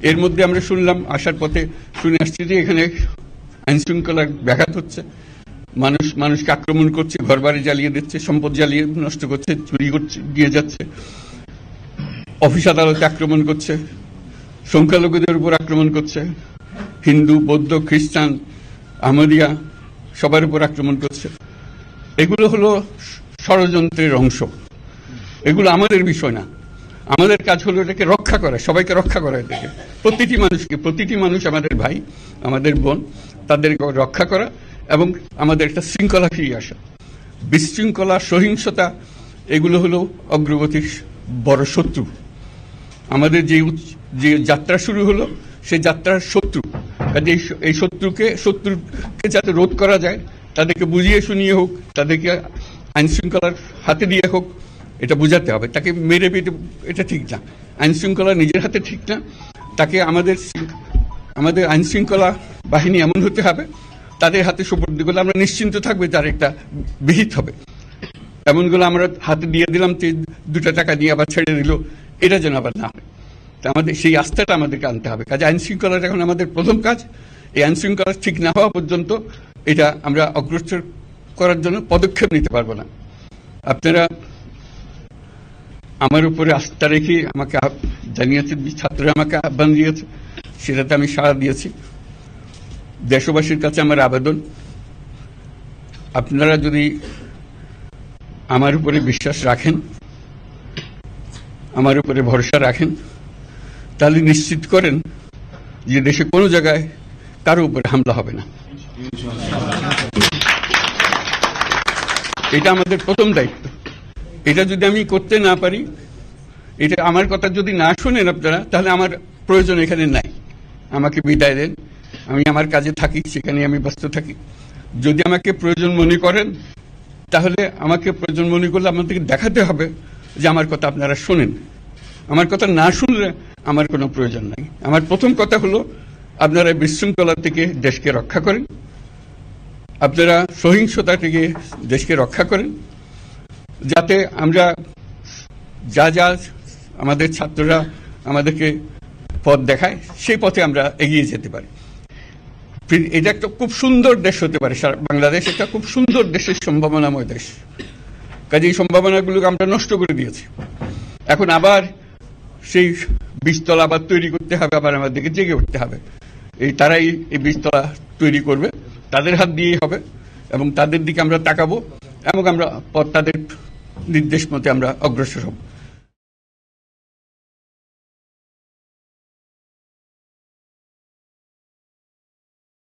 এর মধ্যে আমরা শুনলাম, আসার পথে শুনে আসছি যে এখানে আইন শৃঙ্খলা ব্যাঘাত হচ্ছে, মানুষকে আক্রমণ করছে, ঘরবাড়ি জ্বালিয়ে দিচ্ছে, সম্পদ জ্বালিয়ে নষ্ট করছে, চুরি করছে, দিয়ে যাচ্ছে, অফিস আদালতে আক্রমণ করছে, সংখ্যালঘুদের উপর আক্রমণ করছে, হিন্দু, বৌদ্ধ, খ্রিস্টান, আহমদিয়া সবার উপর আক্রমণ করছে। এগুলো হলো ষড়যন্ত্রের অংশ। এগুলো আমাদের বিষয় না। আমাদের কাজ হলো এটাকে রক্ষা করা, সবাইকে রক্ষা করা, এটাকে প্রতিটি মানুষ আমাদের ভাই, আমাদের বোন, তাদেরকে রক্ষা করা এবং আমাদের একটা শৃঙ্খলা ফিরিয়ে আসা। বিশৃঙ্খলা, সহিংসতা এগুলো হলো অগ্রগতির বড় শত্রু। আমাদের যে যাত্রা শুরু হলো সেই যাত্রার শত্রু। কাজে এই শত্রুকে যাতে রোধ করা যায়, তাদেরকে বুঝিয়ে শুনিয়ে হোক, তাদেরকে আইন শৃঙ্খলার হাতে দিয়ে হোক, এটা বুঝাতে হবে। তাকে মেরে পেটে এটা ঠিক না, আইন শৃঙ্খলা নিজের হাতে ঠিক না। তাকে আমাদের আইন শৃঙ্খলা বাহিনী এমন হতে হবে, তাদের হাতে সুপর্দ করলে আমরা নিশ্চিন্ত থাকবে তার একটা বিহিত হবে। এমনগুলো আমরা হাতে দিয়ে দিলাম, 2 টাকা দিয়ে আবার ছেড়ে দিল, এটা যেন আবার না হয়। আমাদের সেই আস্থাটা আমাদেরকে আনতে হবে। কাজে আইন শৃঙ্খলাটা এখন আমাদের প্রথম কাজ। এই আইন শৃঙ্খলা ঠিক না হওয়া পর্যন্ত এটা আমরা অগ্রসর করার জন্য পদক্ষেপ নিতে পারবো না। আপনারা আমার উপরে আস্থা রেখে আমাকে জানিয়েছেন, ছাত্ররা আমাকে আহ্বান দিয়েছে, সেটাতে আমি সাড়া দিয়েছি। দেশবাসীর কাছে আমার আবেদন, আপনারা যদি আমার উপরে বিশ্বাস রাখেন, আমার উপরে ভরসা রাখেন, তাহলে নিশ্চিত করেন যে দেশে কোনো জায়গায় কারো উপরে হামলা হবে না। এটা আমাদের প্রথম দায়িত্ব। এটা যদি আমি করতে না পারি, এটা আমার কথা যদি না শোনেন আপনারা, তাহলে আমার প্রয়োজন এখানে নাই। আমাকে বিদায় দেন, আমি আমার কাজে থাকি, সেখানে আমি ব্যস্ত থাকি। যদি আমাকে প্রয়োজন মনে করেন, তাহলে আমাকে প্রয়োজন মনে করলে আপনাদেরকে দেখাতে হবে যে আমার কথা আপনারা শোনেন। আমার কথা না শুনলে আমার কোনো প্রয়োজন নাই। আমার প্রথম কথা হলো, আপনারা বিশৃঙ্খলা থেকে দেশকে রক্ষা করেন, আপনারা সহিংসতা থেকে দেশকে রক্ষা করেন, যাতে আমরা যা আমাদের ছাত্ররা আমাদেরকে পথ দেখায়, সেই পথে আমরা এগিয়ে যেতে পারি। এটা একটা খুব সুন্দর দেশ হতে পারে। বাংলাদেশ একটা খুব সুন্দর দেশের সম্ভাবনাময় দেশ। কাজে এই সম্ভাবনাগুলোকে আমরা নষ্ট করে দিয়েছি। এখন আবার সেই বীজতলা আবার তৈরি করতে হবে, আবার আমাদেরকে জেগে উঠতে হবে। তারাই এই বীজতলা তৈরি করবে, তাদের হাত দিয়েই হবে, এবং তাদের দিকে আমরা তাকাবো এবং আমরা তাদের নির্দেশ মতে আমরা অগ্রসর হব।